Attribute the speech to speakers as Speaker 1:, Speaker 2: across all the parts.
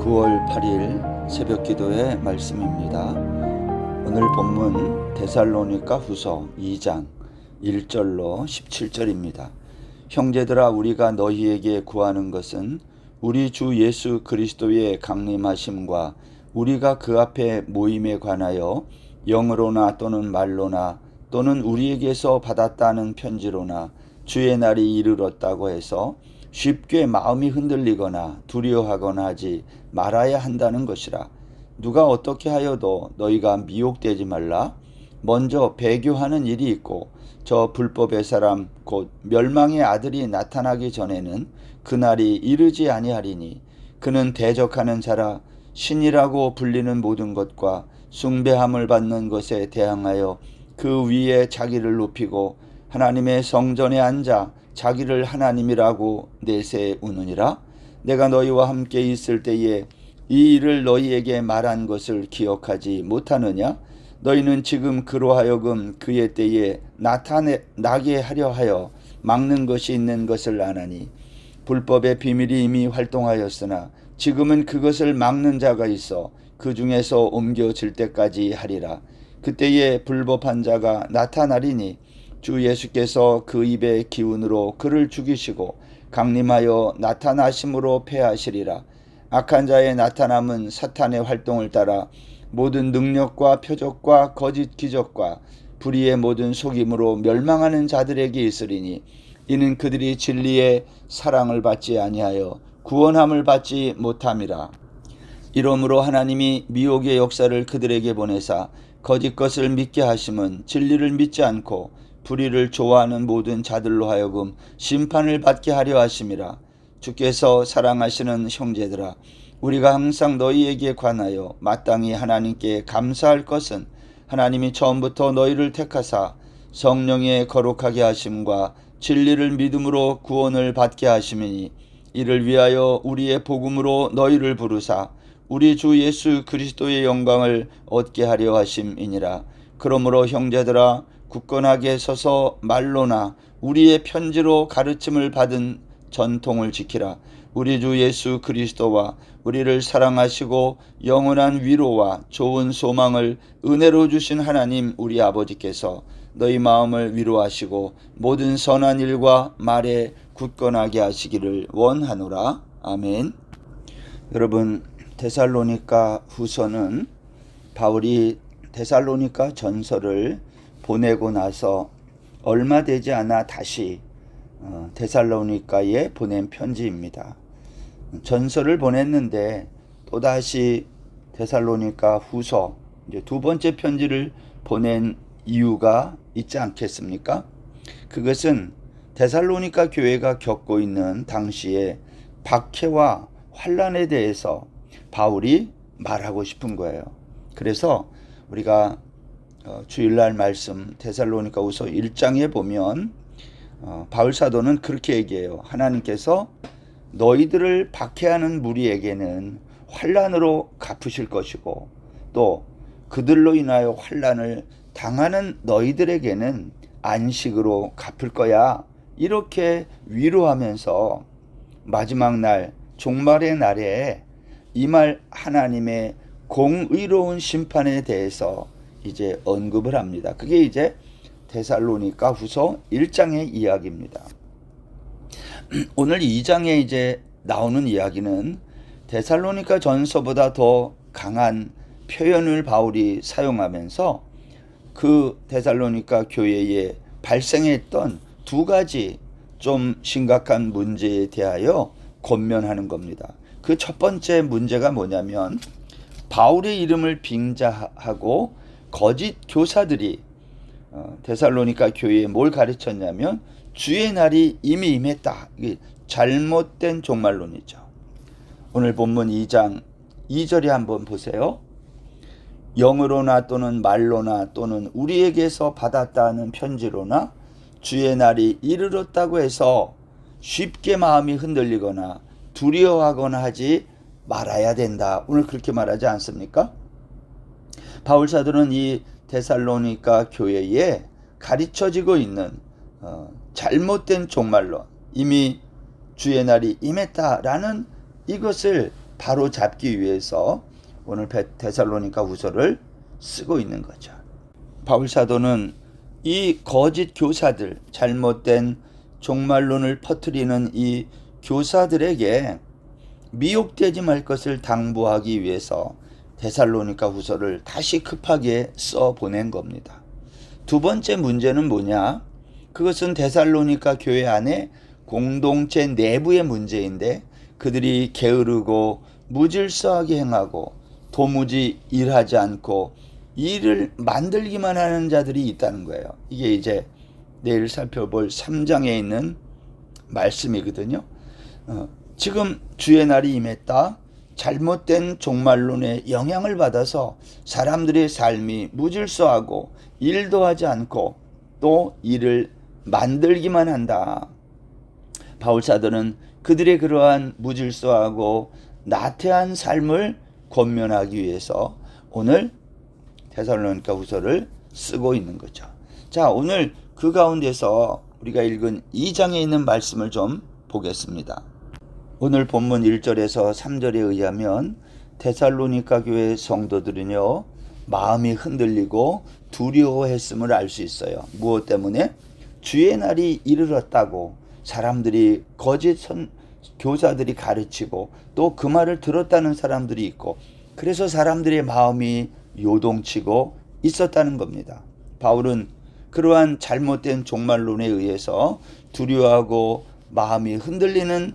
Speaker 1: 9월 8일 새벽 기도의 말씀입니다. 오늘 본문 데살로니가 후서 2장 1절로 17절입니다. 형제들아, 우리가 너희에게 구하는 것은 우리 주 예수 그리스도의 강림하심과 우리가 그 앞에 모임에 관하여 영으로나 또는 말로나 또는 우리에게서 받았다는 편지로나 주의 날이 이르렀다고 해서 쉽게 마음이 흔들리거나 두려워하거나 하지 말아야 한다는 것이라. 누가 어떻게 하여도 너희가 미혹되지 말라. 먼저 배교하는 일이 있고 저 불법의 사람 곧 멸망의 아들이 나타나기 전에는 그날이 이르지 아니하리니 그는 대적하는 자라 신이라고 불리는 모든 것과 숭배함을 받는 것에 대항하여 그 위에 자기를 높이고 하나님의 성전에 앉아 자기를 하나님이라고 내세우느니라. 내가 너희와 함께 있을 때에 이 일을 너희에게 말한 것을 기억하지 못하느냐? 너희는 지금 그로 하여금 그의 때에 나게 하려 하여 막는 것이 있는 것을 아나니 불법의 비밀이 이미 활동하였으나 지금은 그것을 막는 자가 있어 그 중에서 옮겨질 때까지 하리라. 그때에 불법한 자가 나타나리니 주 예수께서 그 입의 기운으로 그를 죽이시고 강림하여 나타나심으로 패하시리라. 악한 자의 나타남은 사탄의 활동을 따라 모든 능력과 표적과 거짓 기적과 불의의 모든 속임으로 멸망하는 자들에게 있으리니 이는 그들이 진리의 사랑을 받지 아니하여 구원함을 받지 못함이라. 이러므로 하나님이 미혹의 역사를 그들에게 보내사 거짓 것을 믿게 하심은 진리를 믿지 않고 불의를 좋아하는 모든 자들로 하여금 심판을 받게 하려 하심이라. 주께서 사랑하시는 형제들아, 우리가 항상 너희에게 관하여 마땅히 하나님께 감사할 것은 하나님이 처음부터 너희를 택하사 성령의 거룩하게 하심과 진리를 믿음으로 구원을 받게 하심이니 이를 위하여 우리의 복음으로 너희를 부르사 우리 주 예수 그리스도의 영광을 얻게 하려 하심이니라. 그러므로 형제들아, 굳건하게 서서 말로나 우리의 편지로 가르침을 받은 전통을 지키라. 우리 주 예수 그리스도와 우리를 사랑하시고 영원한 위로와 좋은 소망을 은혜로 주신 하나님 우리 아버지께서 너희 마음을 위로하시고 모든 선한 일과 말에 굳건하게 하시기를 원하노라. 아멘. 여러분, 데살로니가 후서는 바울이 데살로니가 전서를 보내고 나서 얼마 되지 않아 다시 데살로니가에 보낸 편지입니다. 전서를 보냈는데 또다시 데살로니가 후서 이제 두 번째 편지를 보낸 이유가 있지 않겠습니까? 그것은 데살로니가 교회가 겪고 있는 당시의 박해와 환난에 대해서 바울이 말하고 싶은 거예요. 그래서 우리가 주일날 말씀 데살로니가 후서 1장에 보면 바울 사도는 그렇게 얘기해요. 하나님께서 너희들을 박해하는 무리에게는 환난으로 갚으실 것이고 또 그들로 인하여 환난을 당하는 너희들에게는 안식으로 갚을 거야. 이렇게 위로하면서 마지막 날 종말의 날에 임할 하나님의 공의로운 심판에 대해서 이제 언급을 합니다. 그게 이제 데살로니가 후서 1장의 이야기입니다. 오늘 2장에 이제 나오는 이야기는 데살로니가 전서보다 더 강한 표현을 바울이 사용하면서 그 데살로니가 교회에 발생했던 두 가지 좀 심각한 문제에 대하여 권면하는 겁니다. 그 첫 번째 문제가 뭐냐면 바울의 이름을 빙자하고 거짓 교사들이 데살로니가 교회에 뭘 가르쳤냐면 주의 날이 이미 임했다. 이게 잘못된 종말론이죠. 오늘 본문 2장 2절에 한번 보세요. 영으로나 또는 말로나 또는 우리에게서 받았다는 편지로나 주의 날이 이르렀다고 해서 쉽게 마음이 흔들리거나 두려워하거나 하지 말아야 된다. 오늘 그렇게 말하지 않습니까? 바울 사도는 이 데살로니가 교회에 가르쳐지고 있는 잘못된 종말론, 이미 주의 날이 임했다라는 이것을 바로 잡기 위해서 오늘 데살로니가 후서를 쓰고 있는 거죠. 바울 사도는 이 거짓 교사들, 잘못된 종말론을 퍼뜨리는 이 교사들에게 미혹되지 말 것을 당부하기 위해서 데살로니가 후서를 다시 급하게 써 보낸 겁니다. 두 번째 문제는 뭐냐? 그것은 데살로니가 교회 안에 공동체 내부의 문제인데, 그들이 게으르고 무질서하게 행하고 도무지 일하지 않고 일을 만들기만 하는 자들이 있다는 거예요. 이게 이제 내일 살펴볼 3장에 있는 말씀이거든요. 지금 주의 날이 임했다. 잘못된 종말론에 영향을 받아서 사람들의 삶이 무질서하고 일도 하지 않고 또 일을 만들기만 한다. 바울 사도는 그들의 그러한 무질서하고 나태한 삶을 권면하기 위해서 오늘 데살로니가 후서를 쓰고 있는 거죠. 자, 오늘 그 가운데서 우리가 읽은 2장에 있는 말씀을 좀 보겠습니다. 오늘 본문 1절에서 3절에 의하면 데살로니가 교회 성도들은요, 마음이 흔들리고 두려워했음을 알 수 있어요. 무엇 때문에? 주의 날이 이르렀다고 사람들이 거짓 교사들이 가르치고 또 그 말을 들었다는 사람들이 있고, 그래서 사람들의 마음이 요동치고 있었다는 겁니다. 바울은 그러한 잘못된 종말론에 의해서 두려워하고 마음이 흔들리는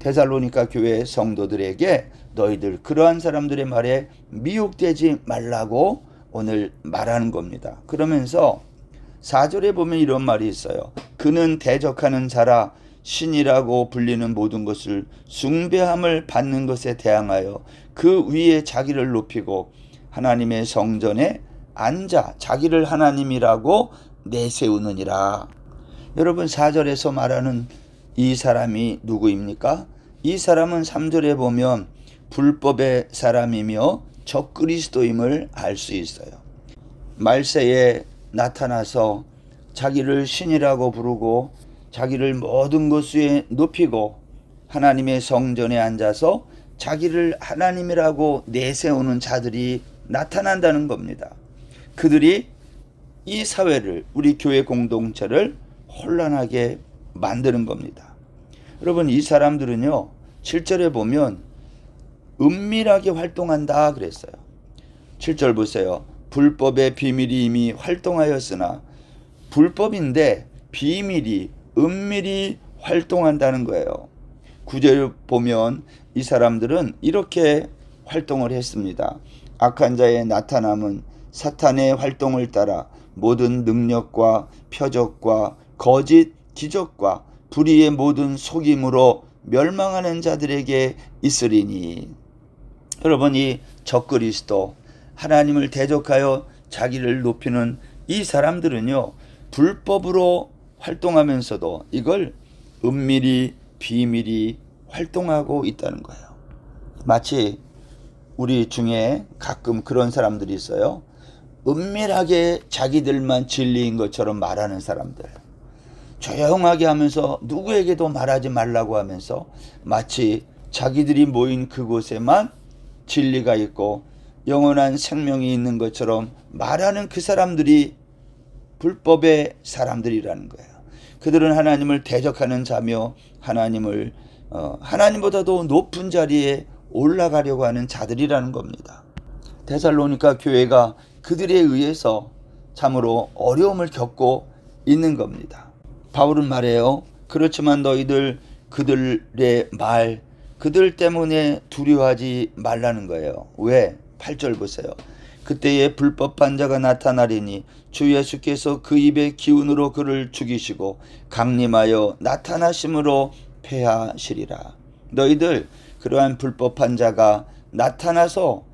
Speaker 1: 데살로니가 교회 성도들에게 너희들 그러한 사람들의 말에 미혹되지 말라고 오늘 말하는 겁니다. 그러면서 4절에 보면 이런 말이 있어요. 그는 대적하는 자라 신이라고 불리는 모든 것을 숭배함을 받는 것에 대항하여 그 위에 자기를 높이고 하나님의 성전에 앉아 자기를 하나님이라고 내세우느니라. 여러분, 4절에서 말하는 이 사람이 누구입니까? 이 사람은 3절에 보면 불법의 사람이며 적그리스도임을 알 수 있어요. 말세에 나타나서 자기를 신이라고 부르고 자기를 모든 것 위에 높이고 하나님의 성전에 앉아서 자기를 하나님이라고 내세우는 자들이 나타난다는 겁니다. 그들이 이 사회를, 우리 교회 공동체를 혼란하게 만드는 겁니다. 여러분, 이 사람들은요, 7절에 보면 은밀하게 활동한다 그랬어요. 7절 보세요. 불법의 비밀이 이미 활동하였으나, 불법인데 비밀이 은밀히 활동한다는 거예요. 9절 보면 이 사람들은 이렇게 활동을 했습니다. 악한 자의 나타남은 사탄의 활동을 따라 모든 능력과 표적과 거짓 기적과 불의의 모든 속임으로 멸망하는 자들에게 있으리니. 여러분, 이 적그리스도, 하나님을 대적하여 자기를 높이는 이 사람들은요, 불법으로 활동하면서도 이걸 은밀히 비밀히 활동하고 있다는 거예요. 마치 우리 중에 가끔 그런 사람들이 있어요. 은밀하게 자기들만 진리인 것처럼 말하는 사람들, 조용하게 하면서 누구에게도 말하지 말라고 하면서 마치 자기들이 모인 그곳에만 진리가 있고 영원한 생명이 있는 것처럼 말하는 그 사람들이 불법의 사람들이라는 거예요. 그들은 하나님을 대적하는 자며 하나님을 하나님보다도 높은 자리에 올라가려고 하는 자들이라는 겁니다. 데살로니가 교회가 그들에 의해서 참으로 어려움을 겪고 있는 겁니다. 바울은 말해요. 그렇지만 너희들 그들의 말, 그들 때문에 두려워하지 말라는 거예요. 왜? 8절 보세요. 그때에 불법한 자가 나타나리니 주 예수께서 그 입의 기운으로 그를 죽이시고 강림하여 나타나심으로 패하시리라. 너희들 그러한 불법한 자가 나타나서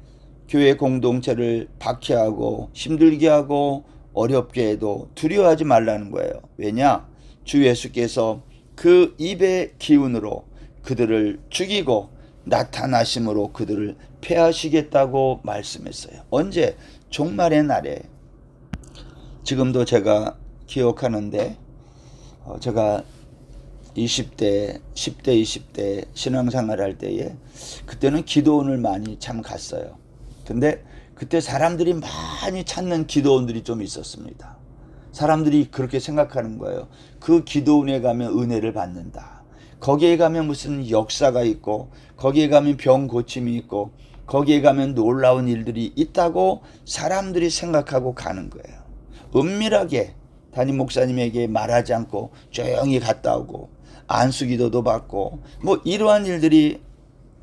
Speaker 1: 교회 공동체를 박해하고 힘들게 하고 어렵게 해도 두려워하지 말라는 거예요. 왜냐? 주 예수께서 그 입의 기운으로 그들을 죽이고 나타나심으로 그들을 패하시겠다고 말씀했어요. 언제? 종말의 날에. 지금도 제가 기억하는데, 제가 20대, 10대, 20대 신앙생활 할 때에 그때는 기도원을 많이 참 갔어요. 근데 그때 사람들이 많이 찾는 기도원들이 좀 있었습니다. 사람들이 그렇게 생각하는 거예요. 그 기도원에 가면 은혜를 받는다. 거기에 가면 무슨 역사가 있고, 거기에 가면 병 고침이 있고, 거기에 가면 놀라운 일들이 있다고 사람들이 생각하고 가는 거예요. 은밀하게 담임 목사님에게 말하지 않고 조용히 갔다 오고, 안수기도도 받고, 뭐 이러한 일들이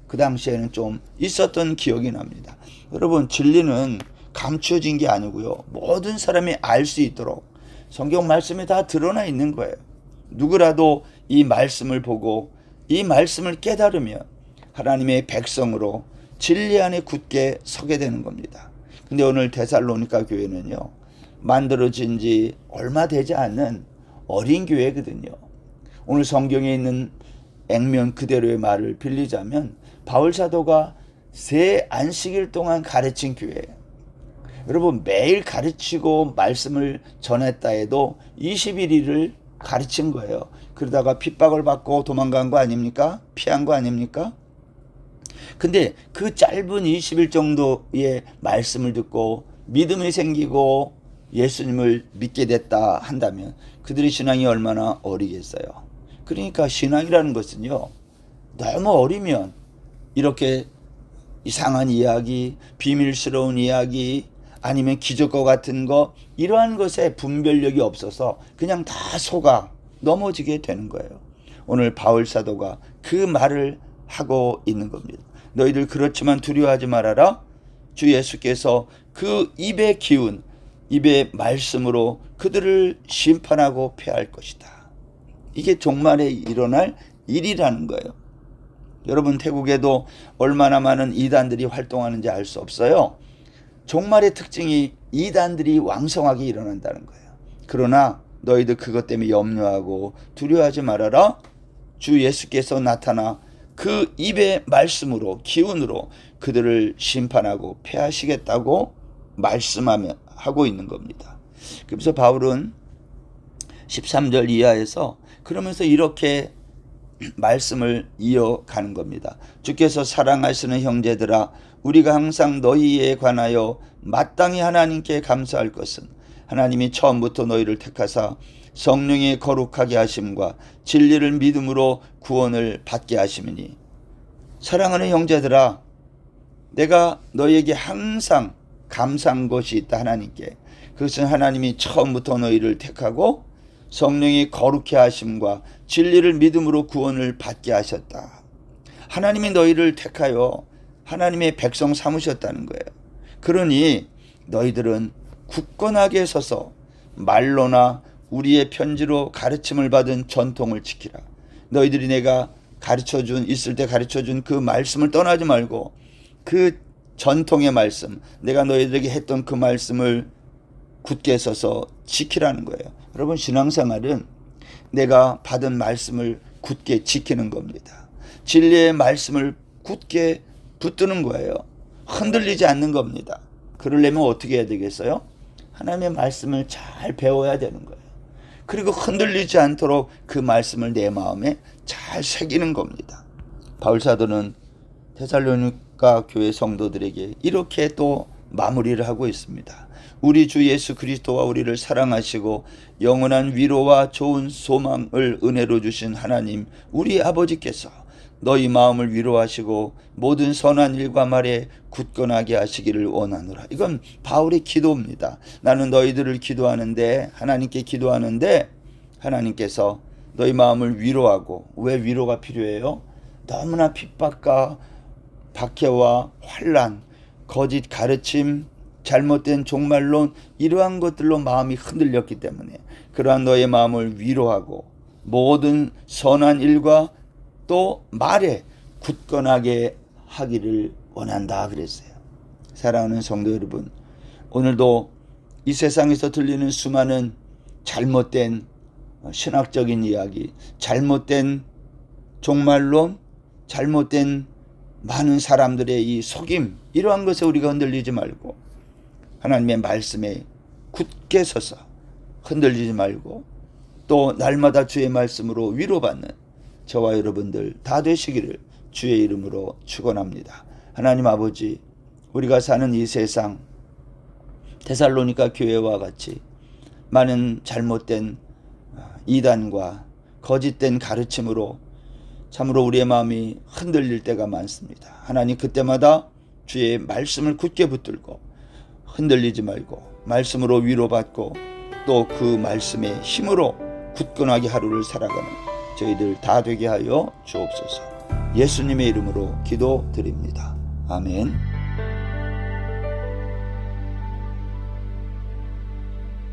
Speaker 1: 그 당시에는 좀 있었던 기억이 납니다. 여러분, 진리는 감추어진 게 아니고요, 모든 사람이 알 수 있도록 성경 말씀에 다 드러나 있는 거예요. 누구라도 이 말씀을 보고 이 말씀을 깨달으면 하나님의 백성으로 진리 안에 굳게 서게 되는 겁니다. 근데 오늘 데살로니가 교회는요, 만들어진 지 얼마 되지 않은 어린 교회거든요. 오늘 성경에 있는 액면 그대로의 말을 빌리자면 바울 사도가 세 안식일 동안 가르친 교회예요. 여러분, 매일 가르치고 말씀을 전했다 해도 21일을 가르친 거예요. 그러다가 핍박을 받고 도망간 거 아닙니까? 피한 거 아닙니까? 근데 그 짧은 20일 정도의 말씀을 듣고 믿음이 생기고 예수님을 믿게 됐다 한다면 그들의 신앙이 얼마나 어리겠어요. 그러니까 신앙이라는 것은요, 너무 어리면 이렇게 이상한 이야기, 비밀스러운 이야기, 아니면 기적과 같은 거, 이러한 것에 분별력이 없어서 그냥 다 속아 넘어지게 되는 거예요. 오늘 바울 사도가 그 말을 하고 있는 겁니다. 너희들 그렇지만 두려워하지 말아라. 주 예수께서 그 입의 기운, 입의 말씀으로 그들을 심판하고 패할 것이다. 이게 종말에 일어날 일이라는 거예요. 여러분, 태국에도 얼마나 많은 이단들이 활동하는지 알 수 없어요. 종말의 특징이 이단들이 왕성하게 일어난다는 거예요. 그러나 너희들 그것 때문에 염려하고 두려워하지 말아라. 주 예수께서 나타나 그 입의 말씀으로, 기운으로 그들을 심판하고 패하시겠다고 말씀하고 있는 겁니다. 그래서 바울은 13절 이하에서 그러면서 이렇게 말씀을 이어가는 겁니다. 주께서 사랑하시는 형제들아, 우리가 항상 너희에 관하여 마땅히 하나님께 감사할 것은 하나님이 처음부터 너희를 택하사 성령의 거룩하게 하심과 진리를 믿음으로 구원을 받게 하심이니. 사랑하는 형제들아, 내가 너희에게 항상 감사한 것이 있다, 하나님께. 그것은 하나님이 처음부터 너희를 택하고 성령이 거룩해 하심과 진리를 믿음으로 구원을 받게 하셨다. 하나님이 너희를 택하여 하나님의 백성 삼으셨다는 거예요. 그러니 너희들은 굳건하게 서서 말로나 우리의 편지로 가르침을 받은 전통을 지키라. 너희들이 내가 있을 때 가르쳐준 그 말씀을 떠나지 말고 그 전통의 말씀, 내가 너희들에게 했던 그 말씀을 굳게 서서 지키라는 거예요. 여러분, 신앙생활은 내가 받은 말씀을 굳게 지키는 겁니다. 진리의 말씀을 굳게 붙드는 거예요. 흔들리지 않는 겁니다. 그러려면 어떻게 해야 되겠어요? 하나님의 말씀을 잘 배워야 되는 거예요. 그리고 흔들리지 않도록 그 말씀을 내 마음에 잘 새기는 겁니다. 바울 사도는 데살로니가 교회 성도들에게 이렇게 또 마무리를 하고 있습니다. 우리 주 예수 그리스도와 우리를 사랑하시고 영원한 위로와 좋은 소망을 은혜로 주신 하나님 우리 아버지께서 너희 마음을 위로하시고 모든 선한 일과 말에 굳건하게 하시기를 원하노라. 이건 바울의 기도입니다. 나는 너희들을 기도하는데, 하나님께 기도하는데 하나님께서 너희 마음을 위로하고. 왜 위로가 필요해요? 너무나 핍박과 박해와 환난, 거짓 가르침, 잘못된 종말론, 이러한 것들로 마음이 흔들렸기 때문에 그러한 너의 마음을 위로하고 모든 선한 일과 또 말에 굳건하게 하기를 원한다 그랬어요. 사랑하는 성도 여러분, 오늘도 이 세상에서 들리는 수많은 잘못된 신학적인 이야기, 잘못된 종말론, 잘못된 많은 사람들의 이 속임, 이러한 것에 우리가 흔들리지 말고 하나님의 말씀에 굳게 서서 흔들리지 말고 또 날마다 주의 말씀으로 위로받는 저와 여러분들 다 되시기를 주의 이름으로 축원합니다. 하나님 아버지, 우리가 사는 이 세상 데살로니가 교회와 같이 많은 잘못된 이단과 거짓된 가르침으로 참으로 우리의 마음이 흔들릴 때가 많습니다. 하나님, 그때마다 주의 말씀을 굳게 붙들고 흔들리지 말고 말씀으로 위로받고 또 그 말씀의 힘으로 굳건하게 하루를 살아가는 저희들 다 되게 하여 주옵소서. 예수님의 이름으로 기도드립니다. 아멘.